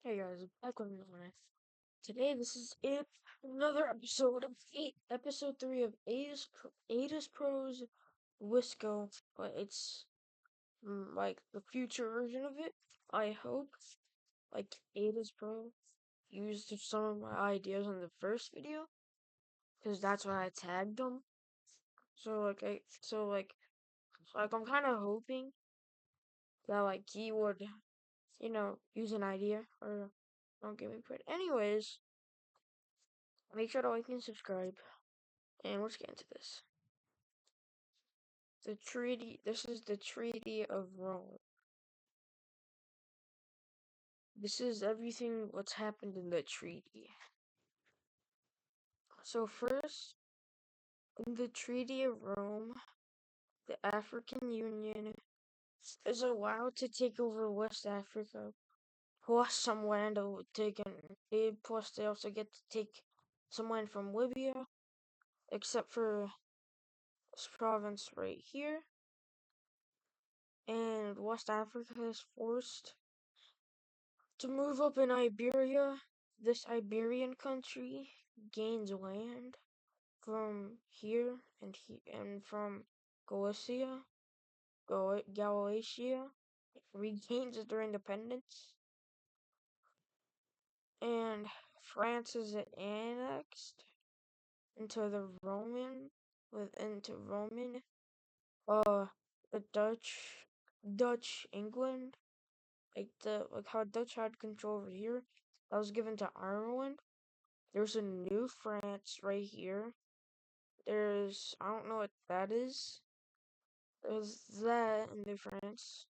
Hey guys, back with another one. Today, this is it. Another episode of episode 3 of adizzpros WISCO, but it's like the future version of it. I hope, like adizzpro used some of my ideas in the first video, because that's why I tagged them. So I'm kind of hoping that like he would, use an idea or don't give me credit. Anyways. Make sure to like and subscribe. And let's get into this. This is the Treaty of Rome. This is everything what's happened in the treaty. So first, in the Treaty of Rome, the African Union is allowed to take over West Africa, plus some land taken. Plus they also get to take some land from Libya, except for this province right here. And West Africa is forced to move up in Iberia. This Iberian country gains land from here and from Galicia, Galatia regains their independence, and France is annexed into the Roman into Roman the Dutch England, like how Dutch had control over here, that was given to Ireland. There's a new France right here. I don't know what that is. There's that in the France.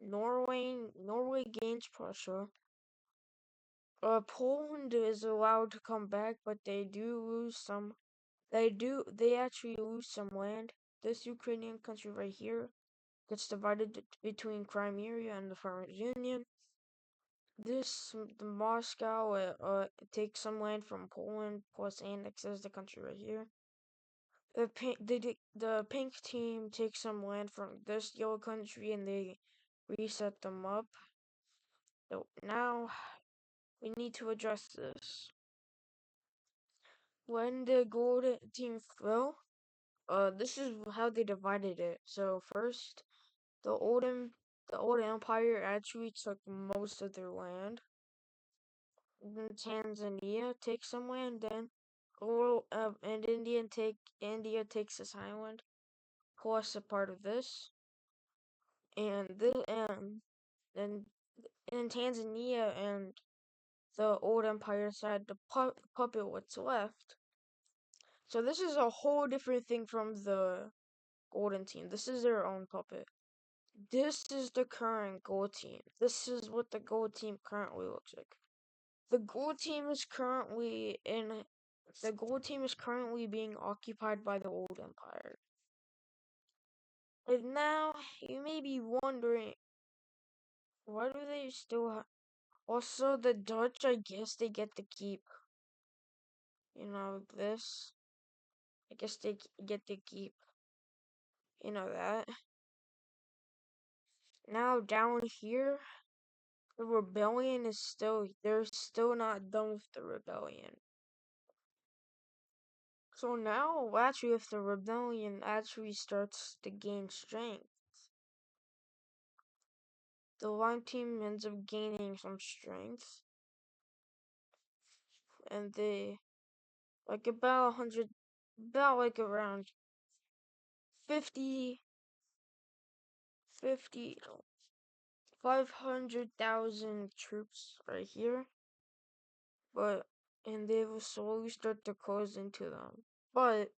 Norway gains Prussia. Poland is allowed to come back, but they actually lose some land. This Ukrainian country right here gets divided between Crimea and the French Union. The Moscow takes some land from Poland plus annexes the country right here. The pink team takes some land from this yellow country and they reset them up. So now we need to address this. When the gold team fell, this is how they divided it. So first, the old the old empire actually took most of their land. Then Tanzania takes some land. Then and India takes this island plus a part of this. And in Tanzania and the old empire decided to puppet what's left. So this is a whole different thing from the golden team. This is their own puppet. This is the current gold team. This is what the gold team currently looks like. The gold team is currently in. The gold team is currently being occupied by the old empire. And now you may be wondering, why do they still have? Also, the Dutch, I guess they get to keep, this. I guess they get to keep, that. Now, down here, the rebellion they're still not done with the rebellion. So now, actually, if the rebellion actually starts to gain strength, the lime team ends up gaining some strength. And they, like around 50, 500,000 troops right here, and they will slowly start to close into them. But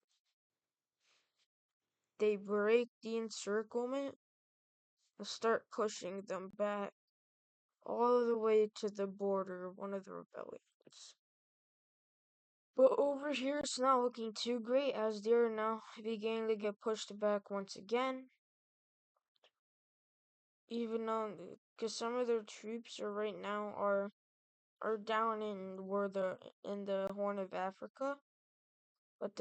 they break the encirclement and start pushing them back all the way to the border of one of the rebellions. But over here, it's not looking too great as they're now beginning to get pushed back once again. Even though, because some of their troops are down in the Horn of Africa, but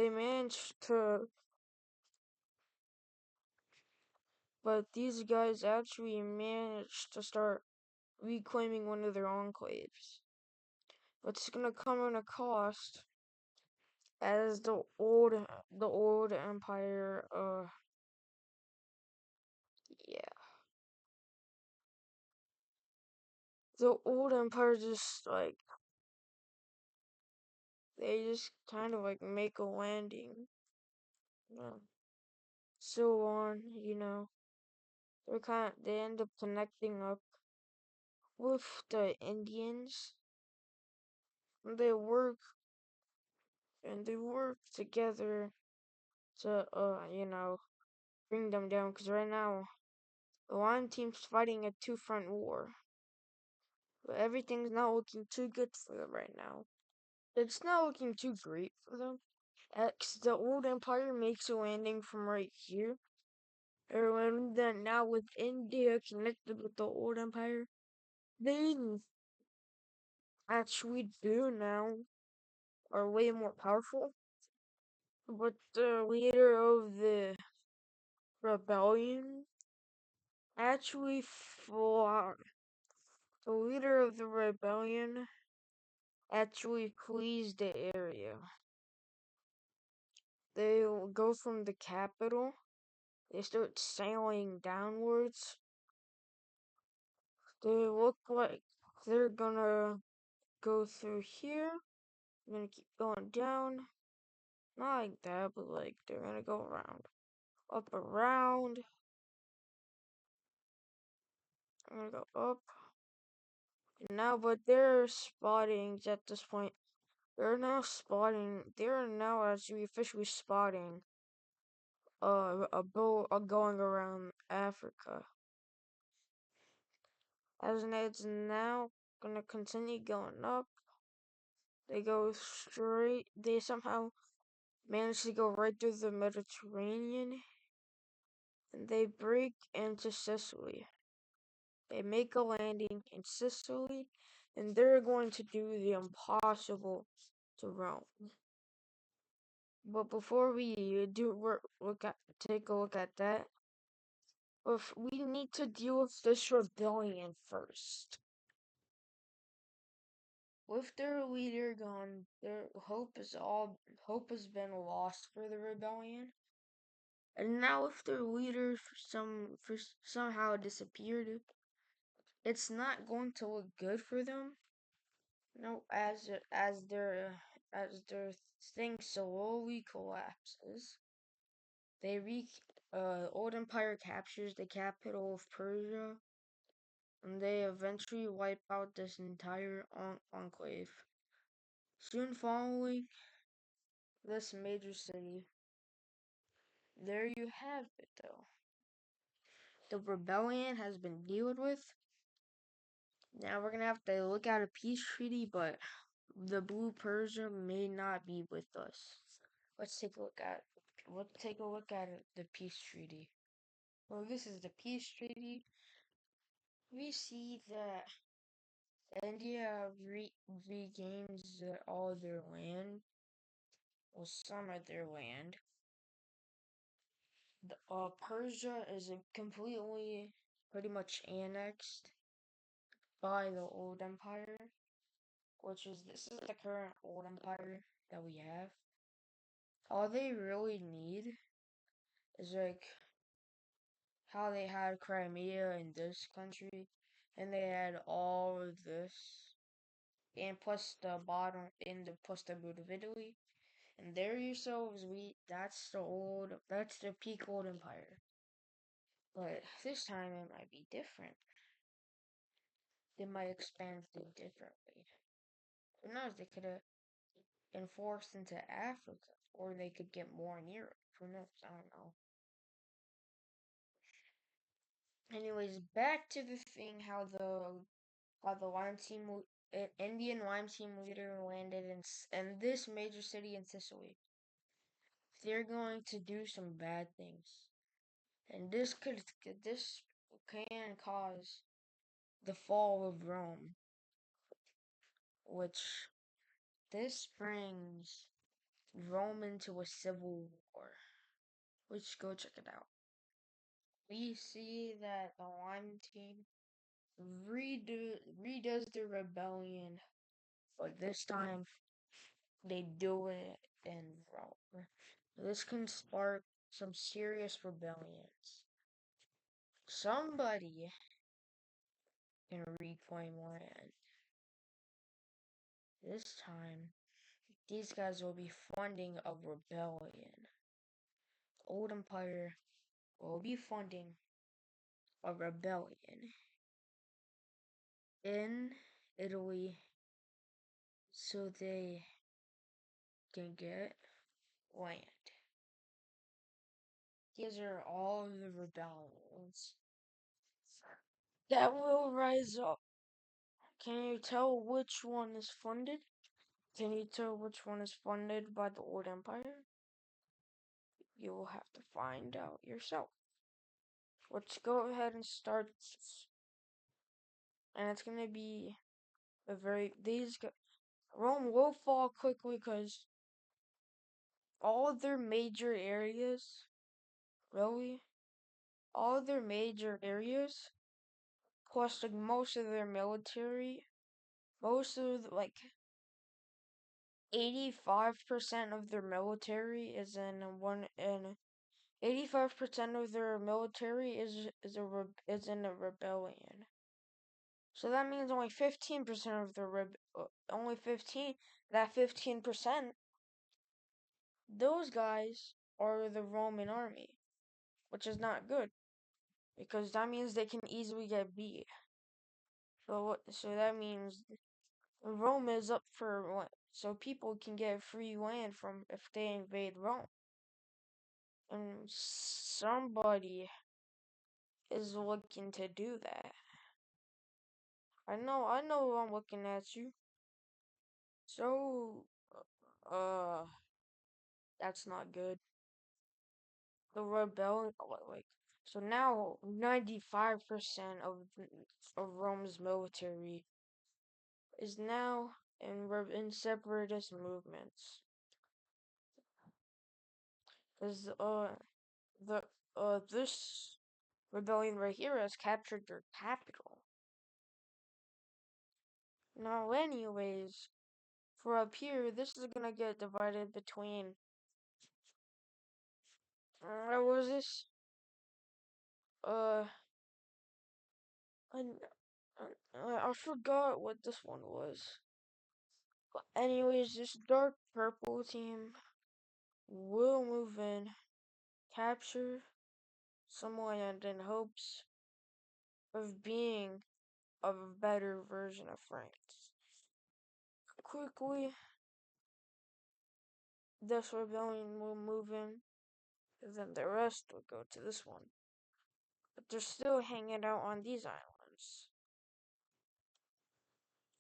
but these guys actually managed to start reclaiming one of their enclaves. But it's gonna come at a cost, as the old empire, yeah, the old empire just like they just kind of like make a landing, um, so on, they end up connecting up with the Indians. And they work together to bring them down. Because right now the Lion team's fighting a two-front war, but everything's not looking too good for them right now. It's not looking too great for them. X, the old empire makes a landing from right here. And then now with India connected with the old empire, they actually do now are way more powerful. But the leader of the rebellion actually the leader of the rebellion actually flees the area. They go from the capital. They start sailing downwards. They look like they're gonna go through here. They're gonna keep going down. Not like that, but like they're gonna go around. Up around. I'm gonna go up. Now, but they're spotting at this point. They're now actually officially spotting a boat going around Africa. As it's now gonna continue going up. They go straight. They somehow manage to go right through the Mediterranean, and they break into Sicily. They make a landing in Sicily, and they're going to do the impossible to Rome. But before we take a look at that, we need to deal with this rebellion first. With their leader gone, their hope has been lost for the rebellion. And now if their leader somehow disappeared, it's not going to look good for them. No, as their thing slowly collapses, old empire captures the capital of Persia, and they eventually wipe out this entire enclave. Soon following this major city, there you have it though. The rebellion has been dealt with. Now we're gonna have to look at a peace treaty, but the Blue Persia may not be with us. Let's take a look at the peace treaty. Well, this is the peace treaty. We see that India regains all their land, well, some of their land. Persia is completely, pretty much annexed by the old empire, this is the current old empire that we have. All they really need is like how they had Crimea in this country, and they had all of this, and plus the bottom in the plus the boot of Italy. And there yourselves, that's the peak old empire. But this time it might be different. They might expand it differently. Who knows? They could have enforced into Africa, or they could get more in Europe. Who knows? I don't know. Anyways, back to the thing how the Indian Lime team leader landed in this major city in Sicily. They're going to do some bad things, and this can cause the fall of Rome, which this brings Rome into a civil war. Let's go check it out. We see that the Lime team redoes the rebellion, but this time they do it in Rome. This can spark some serious rebellions. Somebody can reclaim land. This time, these guys will be funding a rebellion. Old Empire will be funding a rebellion in Italy so they can get land. These are all the rebellions that will rise up. Can you tell which one is funded? Can you tell which one is funded by the Old Empire? You will have to find out yourself. Let's go ahead and start this. And it's gonna be a very Rome will fall quickly because all their major areas, really, all their major areas, plus like most of their military, most of like 85% of their military is in one and 85% of their military is in a rebellion. So that means only 15% of the only 15 that 15%, those guys are the Roman army, which is not good because that means they can easily get beat. So that means Rome is up for what? So people can get free land from if they invade Rome. And somebody is looking to do that. I know I'm looking at you. So, uh, that's not good. The rebellion, like, so now 95% of Rome's military is now in separatist movements. Cause the this rebellion right here has captured their capital. Now, anyways, for up here, this is gonna get divided between. What was this? Uh, I, I forgot what this one was. But anyways, this dark purple team will move in, capture some land in hopes of being a better version of France. Quickly, this rebellion will move in, and then the rest will go to this one. But they're still hanging out on these islands.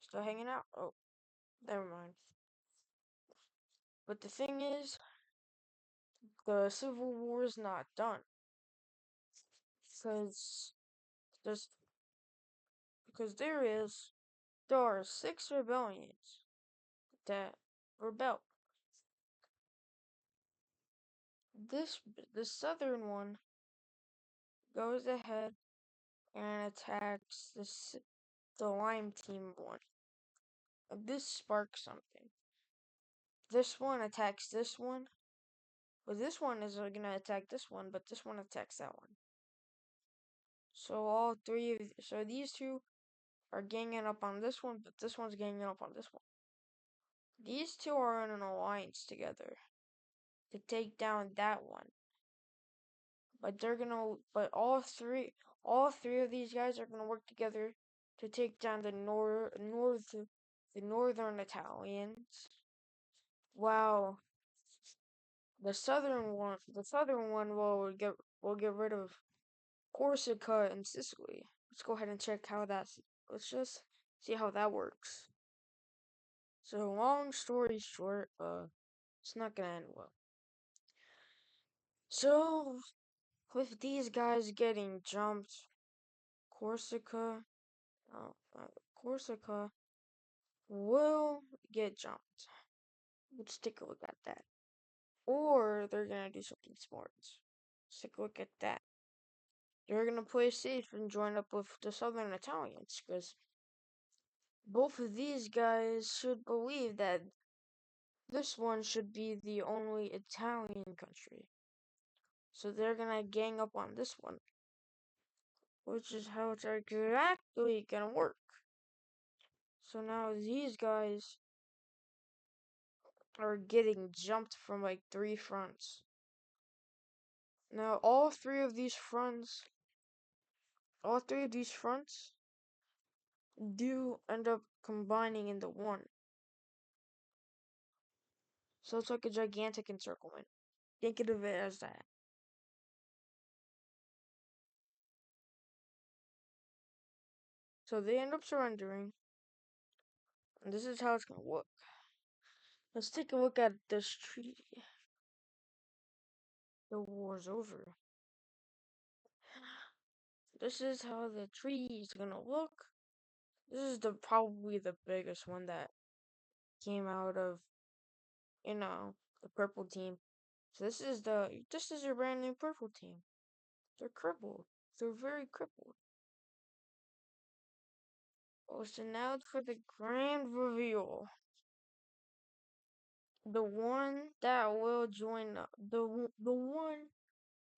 Still hanging out? Oh, never mind. But the thing is, the Civil War is not done. Because there's because there are 6 rebellions that rebel. This the southern one goes ahead and attacks the Lime Team one. This sparks something. This one attacks this one. Well, this one is gonna attack this one, but this one attacks that one. So so these two are ganging up on this one, but this one's ganging up on this one. These two are in an alliance together to take down that one. But all three of these guys are gonna work together to take down the northern Italians. Wow, the southern one will get rid of Corsica and Sicily. Let's go ahead and check how let's just see how that works. So long story short, it's not gonna end well. So with these guys getting jumped, Corsica, Corsica will get jumped. Let's take a look at that. Or they're gonna do something smart. Let's take a look at that. they're gonna play safe and join up with the Southern Italians, because both of these guys should believe that this one should be the only Italian country. So they're gonna gang up on this one, which is how it's exactly gonna work. So now these guys are getting jumped from like 3 fronts. Now all three of these fronts do end up combining into one. So it's like a gigantic encirclement. Think of it as that. So they end up surrendering, and this is how it's gonna look. Let's take a look at this treaty. The war's over. This is how the treaty is gonna look. This is probably the biggest one that came out of, the purple team. So this is your brand new purple team. They're crippled. They're very crippled. Oh, so now for the grand reveal. The one that will join up, the one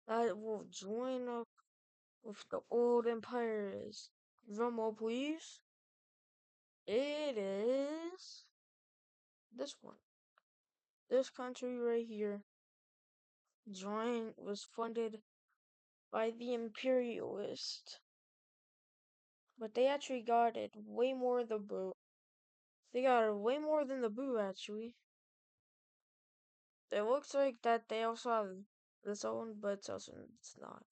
that will join up with the old empire is, drum roll please. It is this one. This country right here was funded by the imperialists, but they actually got it way more than the boo. They got it way more than the boo actually. It looks like that they also have this one, but it's not.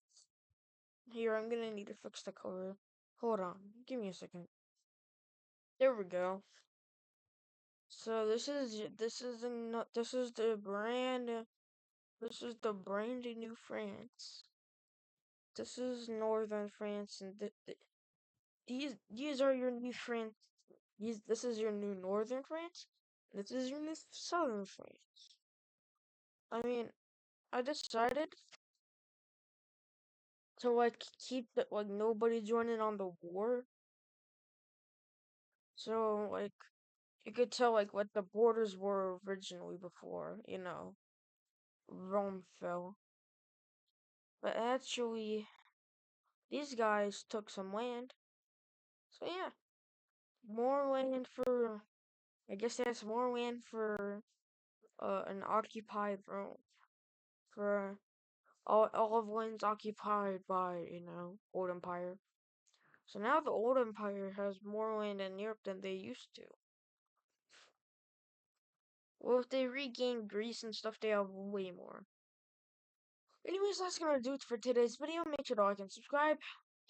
Here, I'm gonna need to fix the color. Hold on, give me a second. There we go. So this is the brand new France. This is northern France, and these are your new France. This is your new northern France. This is your new southern France. I mean, I decided to like keep nobody joining on the war. So like you could tell like what the borders were originally before, Rome fell. But actually these guys took some land. So yeah, more land for I guess that's more land for an occupied Rome. For all of land's occupied by, Old Empire. So now the Old Empire has more land in Europe than they used to. Well, if they regain Greece and stuff, they have way more. Anyways, that's gonna do it for today's video. Make sure to like and subscribe.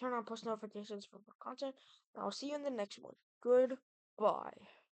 Turn on post notifications for more content. And I'll see you in the next one. Goodbye.